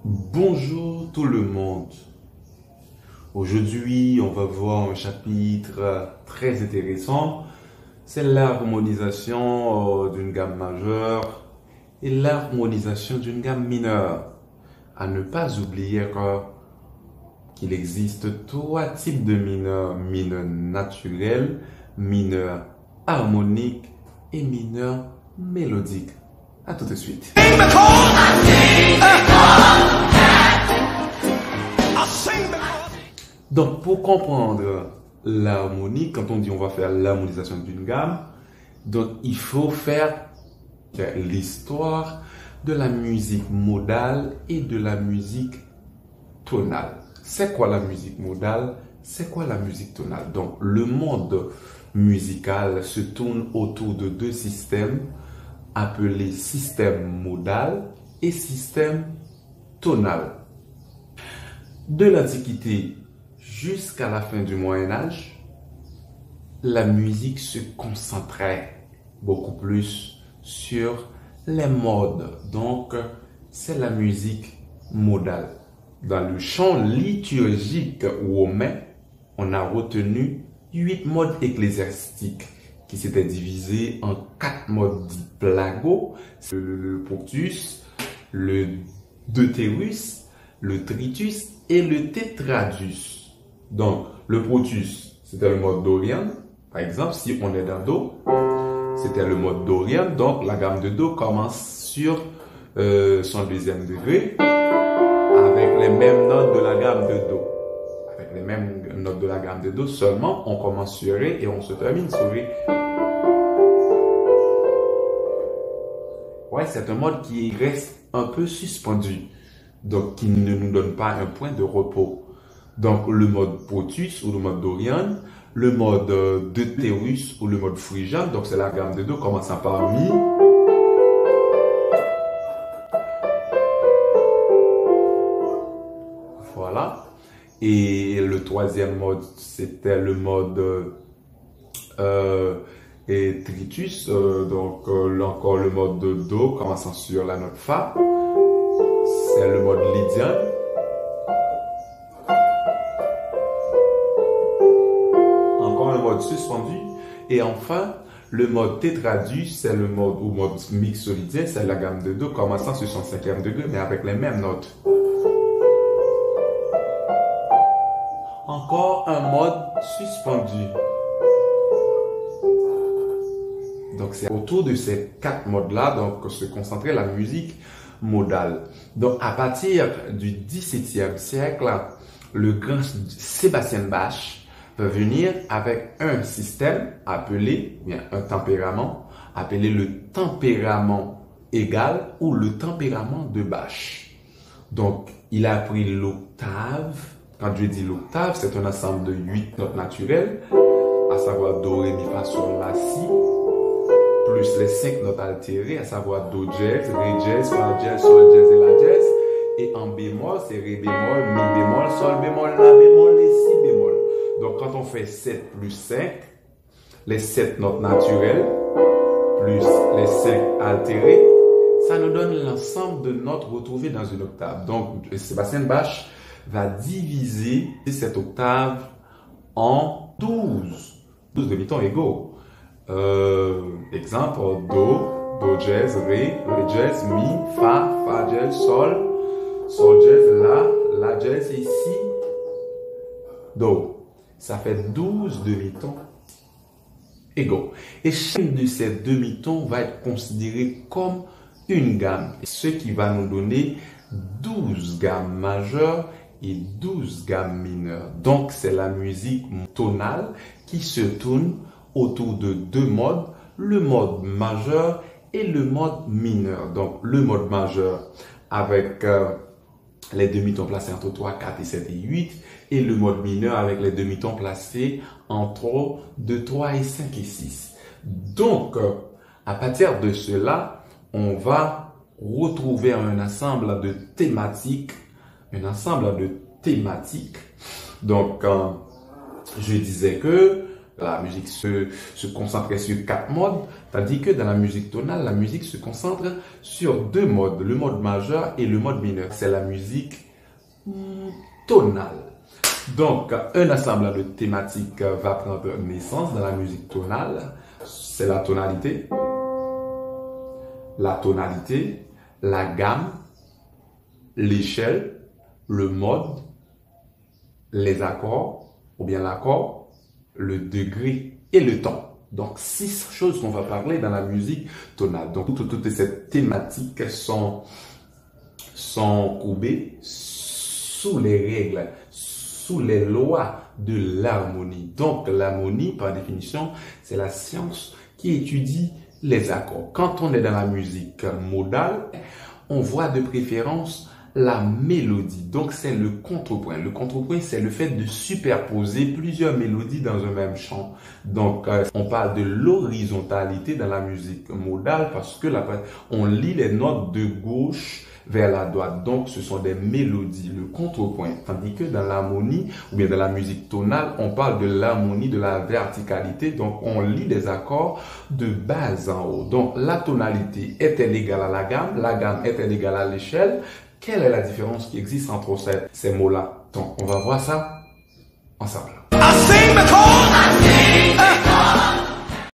Bonjour tout le monde. Aujourd'hui, on va voir un chapitre très intéressant. C'est l'harmonisation d'une gamme majeure et l'harmonisation d'une gamme mineure. À ne pas oublier qu'il existe trois types de mineurs: mineurs naturels, mineurs harmoniques et mineurs mélodiques. À tout de suite. Donc, pour comprendre l'harmonie, quand on dit on va faire l'harmonisation d'une gamme, donc il faut faire l'histoire de la musique modale et de la musique tonale. C'est quoi la musique modale? C'est quoi la musique tonale? Donc, le monde musical se tourne autour de deux systèmes appelés système modal et système tonal. De l'Antiquité jusqu'à la fin du Moyen Âge, la musique se concentrait beaucoup plus sur les modes. Donc, c'est la musique modale. Dans le chant liturgique romain, on a retenu 8 modes ecclésiastiques qui s'étaient divisés en 4 modes dits plagaux: le protus, le deutérus, le tritus et le tétradus. Donc, le protus, c'était le mode dorian. Par exemple, si on est dans Do, c'était le mode dorian. Donc, la gamme de Do commence sur son deuxième degré avec les mêmes notes de la gamme de Do. Avec les mêmes notes de la gamme de Do, seulement on commence sur Ré et on se termine sur Ré. Ouais, c'est un mode qui reste un peu suspendu, donc qui ne nous donne pas un point de repos. Donc, le mode protus ou le mode dorian, le mode deutérus ou le mode phrygian, donc c'est la gamme de Do commençant par Mi. Voilà. Et le troisième mode, c'était le mode tritus, donc là encore le mode de Do commençant sur la note Fa. C'est le mode lydian. Encore un mode suspendu. Et enfin, le mode tétradus, c'est le mode ou mode mixolydien, c'est la gamme de Do commençant sur son 5e degré, mais avec les mêmes notes. Encore un mode suspendu. Donc, c'est autour de ces 4 modes-là donc se concentrait la musique modale. Donc, à partir du XVIIe siècle, le grand Sébastien Bach peut venir avec un système appelé, bien, un tempérament, appelé le tempérament égal ou le tempérament de Bach. Donc, il a pris l'octave. Quand je dis l'octave, c'est un ensemble de 8 notes naturelles, à savoir Do, Ré, Mi, Fa, Sol, La, Si, plus les 5 notes altérées, à savoir Do dièse, Ré dièse, Fa dièse, Sol dièse et La dièse. Et en bémol, c'est Ré bémol, Mi bémol, Sol bémol, La bémol et Si bémol. Donc, quand on fait 7 plus 5, les 7 notes naturelles, plus les 5 altérées, ça nous donne l'ensemble de notes retrouvées dans une octave. Donc, Sébastien Bach va diviser cette octave en 12 demi-tons égaux. Exemple, Do dièse, Ré dièse, Mi, Fa dièse, Sol dièse, La dièse et Si, Do. Ça fait 12 demi-tons égaux. Et chaque de ces demi-tons va être considéré comme une gamme, ce qui va nous donner 12 gammes majeures et 12 gammes mineures. Donc, c'est la musique tonale qui se tourne autour de deux modes, le mode majeur et le mode mineur. Donc, le mode majeur avec les demi-tons placés entre 3, 4 et 7 et 8, et le mode mineur avec les demi-tons placés entre 2, 3 et 5 et 6. Donc, à partir de cela, on va retrouver un ensemble de thématiques. Donc, je disais que La musique se concentrait sur 4 modes, tandis que dans la musique tonale, la musique se concentre sur 2 modes, le mode majeur et le mode mineur. C'est la musique tonale. Donc, un assemblage de thématiques va prendre naissance dans la musique tonale. C'est la tonalité, la gamme, l'échelle, le mode, les accords, ou bien l'accord, le degré et le ton. Donc, 6 choses qu'on va parler dans la musique tonale. Donc, toutes ces thématiques sont courbées sous les règles, sous les lois de l'harmonie. Donc, l'harmonie, par définition, c'est la science qui étudie les accords. Quand on est dans la musique modale, on voit de préférence la mélodie. Donc, c'est le contrepoint. Le contrepoint, c'est le fait de superposer plusieurs mélodies dans un même chant. Donc, on parle de l'horizontalité dans la musique modale parce que on lit les notes de gauche vers la droite. Donc, ce sont des mélodies, le contrepoint. Tandis que dans l'harmonie, ou bien dans la musique tonale, on parle de l'harmonie, de la verticalité. Donc, on lit les accords de bas en haut. Donc, la tonalité est-elle égale à la gamme? La gamme est-elle égale à l'échelle? Quelle est la différence qui existe entre ces mots-là? Donc, on va voir ça ensemble. I sing because I sing.